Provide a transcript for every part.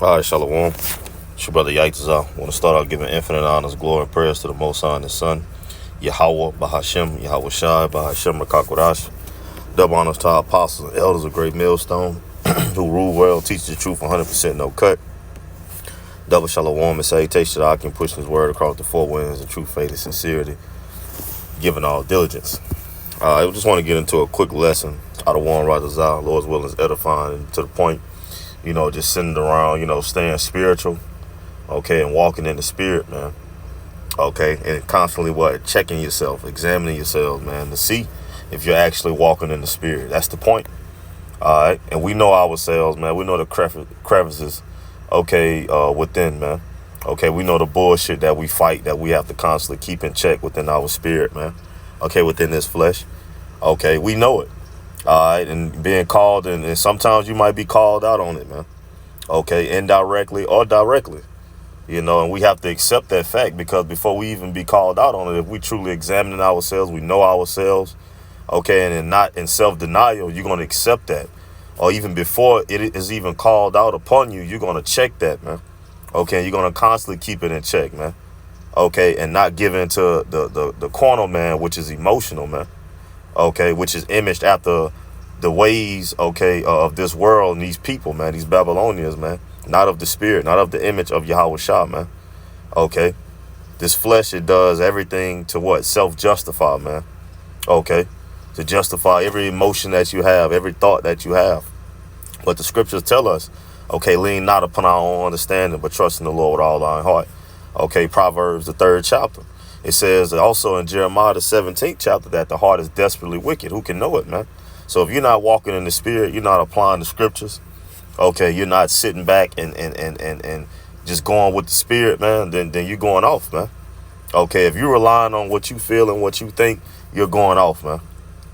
All right, Shalom. It's your brother Yaitazah. I want to start out giving infinite honors, glory, and prayers to the Most High and His Son, Yahweh, Bahashem, Yahweh Shai, Bahashem, Rakakwadash. Double honors to our apostles and elders of Great Millstone, who rule well, teach the truth 100% no cut. Double shalom and salutation that I can push His word across the four winds in true faith and sincerity, giving all diligence. I just want to get into a quick lesson out of Warren Radazal, Lord's will is edifying, and to the point, just sitting around, staying spiritual, okay, and walking in the spirit, man, okay, and constantly checking yourself, examining yourselves, man, to see if you're actually walking in the spirit. That's the point, all right, and we know ourselves, man, we know the crevices, okay, within, man, okay, we know the bullshit that we fight, that we have to constantly keep in check within our spirit, man, okay, within this flesh, okay, we know it. All right, and being called, and sometimes you might be called out on it, man. Okay, indirectly or directly, and we have to accept that fact, because before we even be called out on it, if we truly examine ourselves, we know ourselves, okay, and not in self-denial, you're going to accept that. Or even before it is even called out upon you, you're going to check that, man. Okay, you're going to constantly keep it in check, man. Okay, and not give in to the carnal man, which is emotional, man. Okay, which is imaged after the ways, okay, of this world and these people, man, these Babylonians, man, not of the spirit, not of the image of Yahweh Shah, man. Okay, this flesh, it does everything to self-justify, man. Okay, to justify every emotion that you have, every thought that you have. But the scriptures tell us, okay, lean not upon our own understanding, but trust in the Lord with all thine heart. Okay, Proverbs, the 3rd chapter. It says also in Jeremiah, the 17th chapter, that the heart is desperately wicked. Who can know it, man? So if you're not walking in the spirit, you're not applying the scriptures, okay, you're not sitting back and just going with the spirit, man, then you're going off, man. Okay, if you're relying on what you feel and what you think, you're going off, man.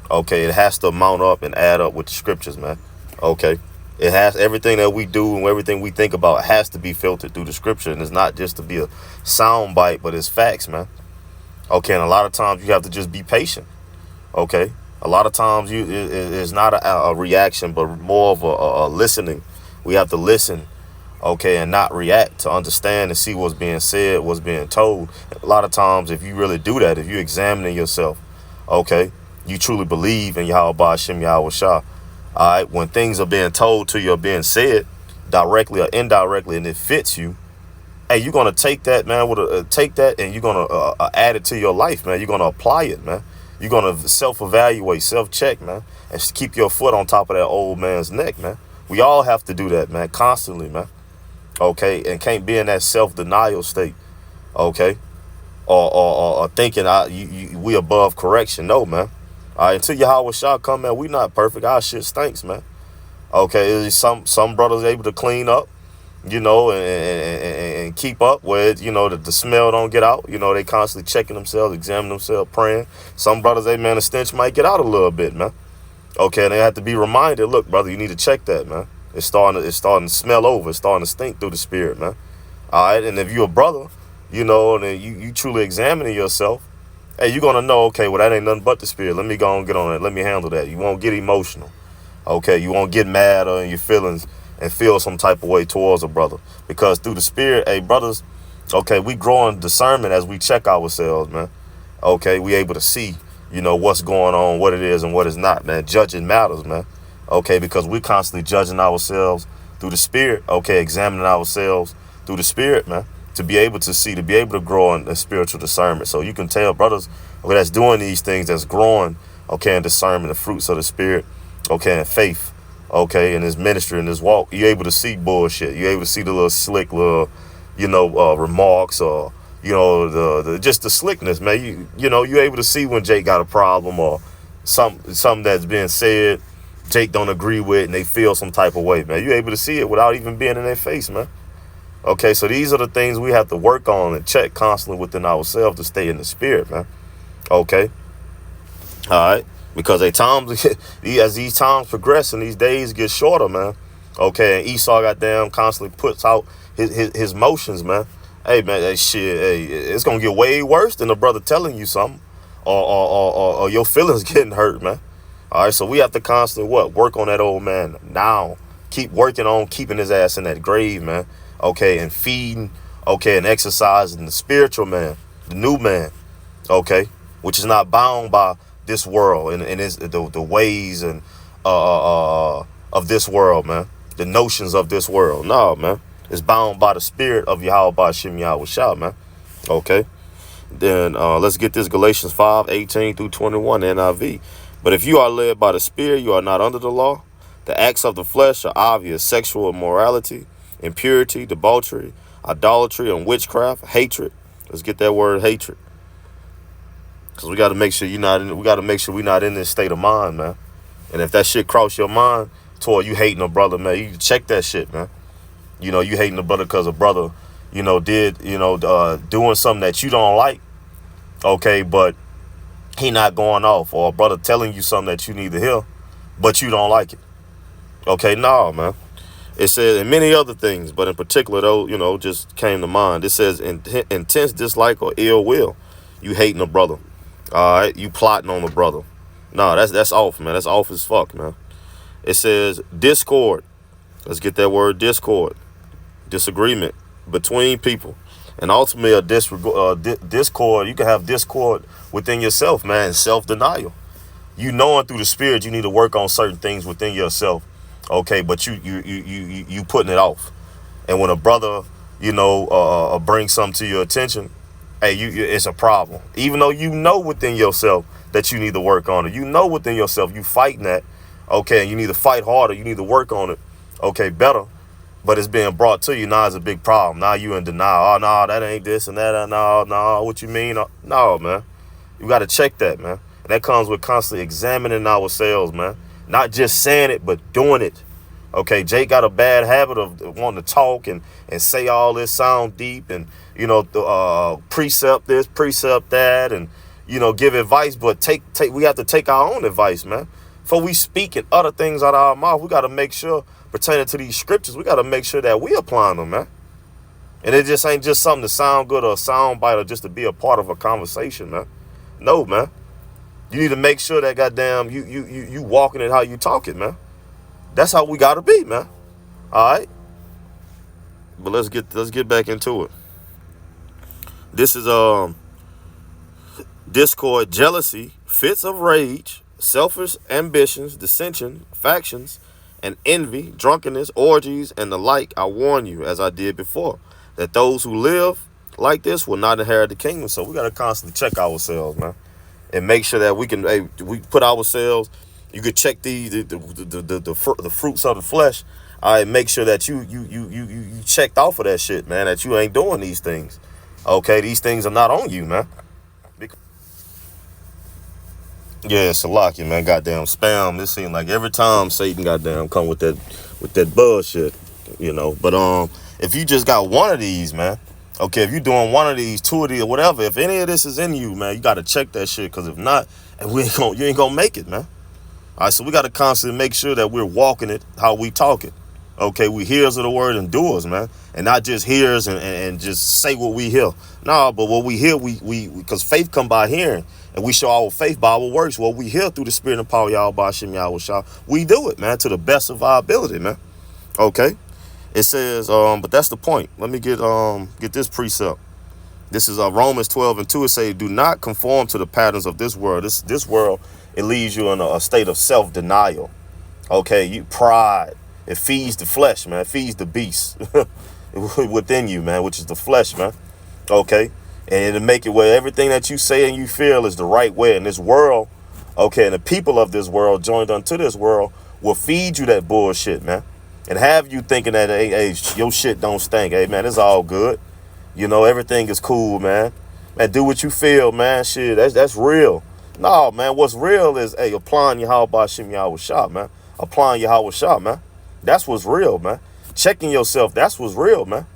Okay, it has to mount up and add up with the scriptures, man. Okay, it has, everything that we do and everything we think about has to be filtered through the scripture, and it's not just to be a sound bite, but it's facts, man. Okay, and a lot of times you have to just be patient. Okay, a lot of times it's not a reaction, but more of a listening. We have to listen, okay, and not react, to understand and see what's being said, what's being told. A lot of times, if you really do that, if you're examining yourself, okay, you truly believe in Yahweh Bahashem Yahweh Shah. All right, when things are being told to you or being said directly or indirectly, and it fits you, hey, you're going to take that, man, take that, and you're going to add it to your life, man. You're going to apply it, man. You're going to self-evaluate, self-check, man, and keep your foot on top of that old man's neck, man. We all have to do that, man, constantly, man. Okay, and can't be in that self-denial state, okay, or thinking we above correction. No, man. All right, until Yahweh Shah come, man, we not perfect. Our shit stinks, man. Okay, some brothers able to clean up, and keep up where, the smell don't get out. They constantly checking themselves, examining themselves, praying. Some brothers, man, the stench might get out a little bit, man. Okay, and they have to be reminded, look, brother, you need to check that, man. It's starting to smell over. It's starting to stink through the spirit, man. All right, and if you're a brother, and you truly examining yourself, hey, you're going to know, okay, well, that ain't nothing but the spirit. Let me go and get on it. Let me handle that. You won't get emotional. Okay, you won't get mad or in your feelings and feel some type of way towards a brother, because through the spirit, hey, brothers, okay, we grow in discernment as we check ourselves, man. Okay, we able to see, what's going on, what it is and what is not, man. Judging matters, man. Okay, because we're constantly judging ourselves through the spirit, okay, examining ourselves through the spirit, man, to be able to see, to be able to grow in spiritual discernment. So you can tell brothers, okay, that's doing these things, that's growing, okay, in discernment, the fruits of the spirit, okay, and faith, okay, in his ministry, in his walk. You're able to see bullshit. You're able to see the little slick little, remarks, or, just the slickness, man. You're able to see when Jake got a problem, or something that's being said Jake don't agree with, and they feel some type of way, man. You're able to see it without even being in their face, man. Okay, so these are the things we have to work on and check constantly within ourselves to stay in the spirit, man. Okay. All right. Because as these times progress and these days get shorter, man. Okay, and Esau goddamn constantly puts out his motions, man. Hey, man, that shit, hey, it's gonna get way worse than a brother telling you something, or your feelings getting hurt, man. All right, so we have to constantly work on that old man now. Keep working on keeping his ass in that grave, man. okay, and feeding, okay, and exercising the spiritual man, the new man, okay, which is not bound by this world and the ways and of this world, man, the notions of this world. No, man, it's bound by the spirit of Yahweh Ba'ashem Yahweh Shah, man. Okay, then let's get this Galatians 5:18-21 NIV. But if you are led by the Spirit, you are not under the law. The acts of the flesh are obvious: sexual immorality, impurity, debauchery, idolatry, and witchcraft, hatred. Let's get that word hatred, because we got to make sure you're not in. We got to make sure we're not in this state of mind, man. And if that shit cross your mind toward you hating a brother, man, you check that shit, man. You know, you hating a brother because a brother, you know, did, you know, doing something that you don't like. Okay, but he not going off, or a brother telling you something that you need to hear, but you don't like it. Okay, no, man. It says, and many other things, but in particular, though, you know, just came to mind. It says, intense dislike or ill will. You hating a brother. All right, you plotting on a brother. No, that's off, man. That's off as fuck, man. It says discord. Let's get that word discord. Disagreement between people. And ultimately, a discord, you can have discord within yourself, man. Self-denial. You knowing through the spirit you need to work on certain things within yourself. Okay, but you putting it off. And when a brother, you know, brings something to your attention, hey, it's a problem. Even though you know within yourself that you need to work on it. You know within yourself you fighting that. Okay, and you need to fight harder. You need to work on it. Okay, better. But it's being brought to you now is a big problem. Now you in denial. Oh, no, that ain't this and that. No, what you mean? No, man. You got to check that, man. And that comes with constantly examining ourselves, man. Not just saying it, but doing it. Okay, Jake got a bad habit of wanting to talk and say all this, sound deep, and, you know, precept this, precept that, and, you know, give advice. But we have to take our own advice, man. Before we speak and utter things out of our mouth, we got to make sure, pertaining to these scriptures, we got to make sure that we applying them, man. And it just ain't just something to sound good or a sound bite or just to be a part of a conversation, man. No, man. You need to make sure that goddamn you walking it how you talking, man. That's how we gotta be, man. All right. But let's get back into it. This is discord, jealousy, fits of rage, selfish ambitions, dissension, factions, and envy, drunkenness, orgies, and the like. I warn you, as I did before, that those who live like this will not inherit the kingdom. So we gotta constantly check ourselves, man. And make sure that we can, we put ourselves. You could check the fruits of the flesh. All right, make sure that you checked off of that shit, man. That you ain't doing these things. Okay, these things are not on you, man. Yeah, Salaki, man. Goddamn spam. This seems like every time Satan goddamn come with that bullshit, you know. But if you just got one of these, man. Okay, if you're doing one of these, two of these, or whatever, if any of this is in you, man, you got to check that shit. Because if not, you ain't gonna make it, man. All right, so we got to constantly make sure that we're walking it how we talk it. Okay, we hearers of the word and doers, man. And not just hearers and just say what we hear. No, but what we hear, because faith come by hearing. And we show our faith by our works. What we hear through the spirit and power of Yahweh Ba'ashem Yahweh Shah, we do it, man, to the best of our ability, man. Okay. It says, but that's the point. Let me get this precept. This is Romans 12:2. It says, do not conform to the patterns of this world. This world, it leaves you in a state of self-denial. Okay, you pride. It feeds the flesh, man. It feeds the beast within you, man, which is the flesh, man. Okay, and it'll make it where everything that you say and you feel is the right way in this world. Okay, and the people of this world joined unto this world will feed you that bullshit, man. And have you thinking that, hey, your shit don't stink. Hey, man, it's all good. You know, everything is cool, man. Man, do what you feel, man. Shit, that's real. No, man, what's real is, hey, applying Yahweh Ba'ashem Yahweh Shah, man. Applying Yahweh Shah, man. That's what's real, man. Checking yourself, that's what's real, man.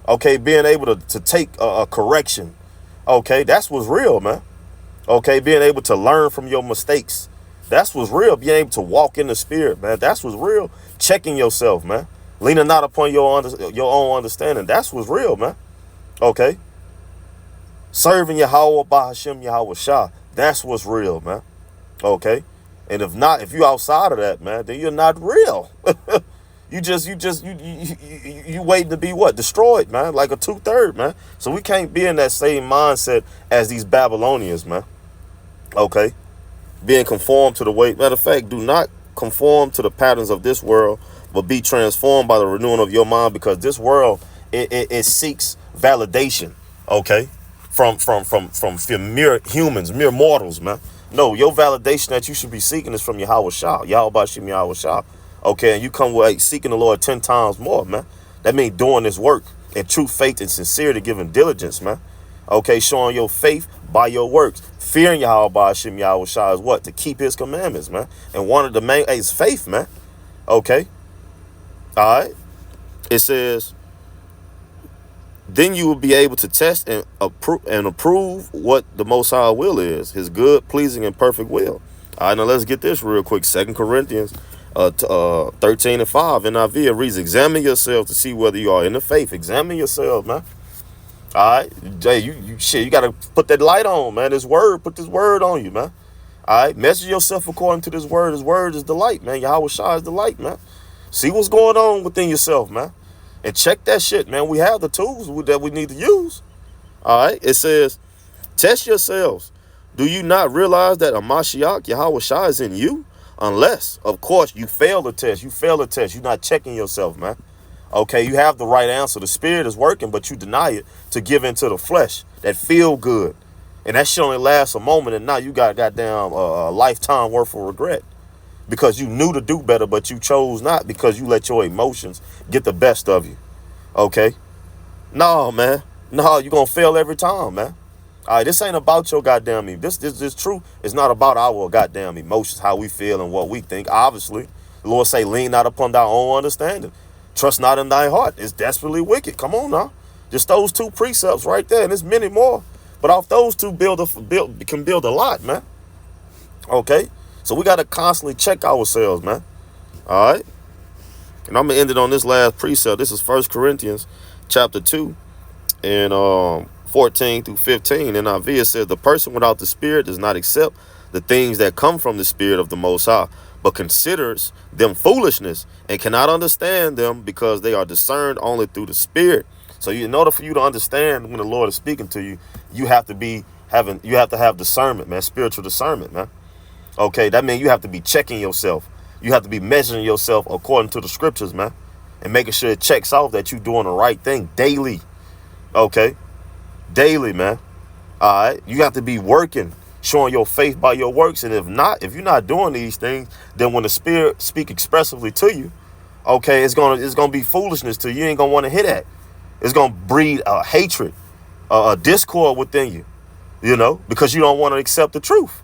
Okay, being able to take a correction. Okay, that's what's real, man. Okay, being able to learn from your mistakes. That's what's real. Being able to walk in the spirit, man. That's what's real. Checking yourself, man. Leaning not upon your own understanding. That's what's real, man. Okay. Serving Yahweh Ba'ashem Yahweh Shah. That's what's real, man. Okay. And if not, if you're outside of that, man, then you're not real. You waiting to be what? Destroyed, man, like a 2/3, man. So we can't be in that same mindset as these Babylonians, man. Okay, being conformed to the way. Matter of fact, do not conform to the patterns of this world, but be transformed by the renewing of your mind, because this world it seeks validation. Okay, from mere humans, mere mortals, man. No, your validation that you should be seeking is from Yahweh Shah, Yahweh Bashim Yahweh Shah. Okay, and you come with seeking the Lord 10 times more, man. That means doing this work in true faith and sincerity, giving diligence, man. Okay, showing your faith by your works. Fearing Yahweh Bashim Yahweh Shah is what? To keep his commandments, man. And one of the main is faith, man. Okay. All right. It says, then you will be able to test and approve what the Most High will is, his good, pleasing, and perfect will. All right, now let's get this real quick. 2 Corinthians 13 and 5 NIV, it reads, examine yourself to see whether you are in the faith. Examine yourself, man. All right, Jay, you got to put that light on, man. This word, put this word on you, man. All right, measure yourself according to this word. This word is the light, man. Yahweh Shah is the light, man. See what's going on within yourself, man. And check that shit, man. We have the tools that we need to use. All right. It says, test yourselves. Do you not realize that a Mashiach, Yahweh Shah, is in you? Unless, of course, you fail the test. You fail the test. You're not checking yourself, man. Okay. You have the right answer. The spirit is working, but you deny it to give into the flesh that feel good. And that shit only lasts a moment. And now you got goddamn a lifetime worth of regret. Because you knew to do better, but you chose not, because you let your emotions get the best of you. Okay? No, man. No, you're going to fail every time, man. All right, this ain't about your goddamn this truth is not about our goddamn emotions, how we feel and what we think. Obviously, the Lord say, lean not upon thy own understanding. Trust not in thy heart. It's desperately wicked. Come on now. Just those two precepts right there, and there's many more. But off those two can build a lot, man. Okay? So we got to constantly check ourselves, man. All right. And I'm going to end it on this last precept. This is 1 Corinthians chapter 2 and 14 through 15. NIV, it says, the person without the spirit does not accept the things that come from the spirit of the Most High, but considers them foolishness and cannot understand them because they are discerned only through the spirit. So in order for you to understand when the Lord is speaking to you, you have to have discernment, man, spiritual discernment, man. Okay, that means you have to be checking yourself. You have to be measuring yourself according to the scriptures, man. And making sure it checks off that you're doing the right thing daily. Okay? Daily, man. All right? You have to be working, showing your faith by your works. And if you're not doing these things, then when the Spirit speak expressively to you, okay, it's gonna be foolishness to you. You ain't gonna want to hear that. It's gonna breed a hatred, a discord within you, you know, because you don't want to accept the truth.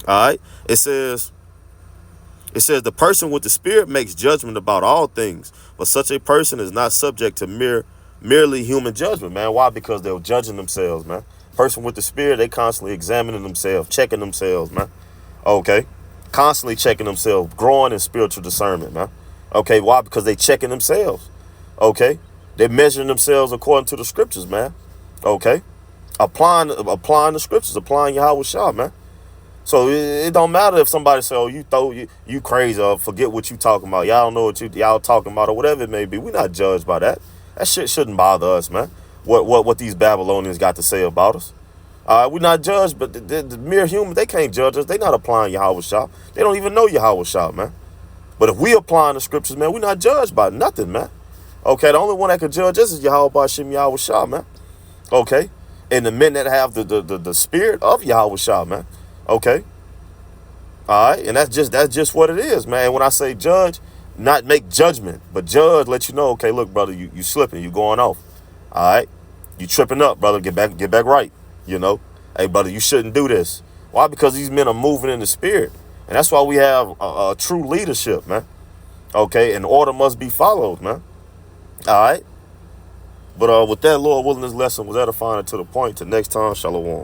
All right. It says the person with the spirit makes judgment about all things, but such a person is not subject to merely human judgment, man. Why? Because they're judging themselves, man. Person with the spirit, they constantly examining themselves, checking themselves, man. Okay. Constantly checking themselves, growing in spiritual discernment, man. Okay. Why? Because they checking themselves. Okay. They're measuring themselves according to the scriptures, man. Okay. Applying the scriptures, applying Yahweh Shah, man. So it don't matter if somebody say, oh, you crazy, or forget what you talking about. Y'all don't know what y'all talking about, or whatever it may be. We're not judged by that. That shit shouldn't bother us, man. What these Babylonians got to say about us. We're not judged, but the mere human, they can't judge us. They not applying Yahweh Shah. They don't even know Yahweh Shah, man. But if we applying the scriptures, man, we're not judged by nothing, man. Okay, the only one that can judge us is Yahweh Bashim Yahweh Shah, man. Okay? And the men that have the spirit of Yahweh Shah, man. Okay. All right. And that's just what it is, man. When I say judge, not make judgment, but judge, let you know, okay, look, brother, you slipping, you going off. All right. You tripping up, brother. Get back right. You know, hey, brother, you shouldn't do this. Why? Because these men are moving in the spirit. And that's why we have a true leadership, man. Okay. And order must be followed, man. All right. But with that, Lord willing, this lesson was edifying to the point. Till next time, shalom.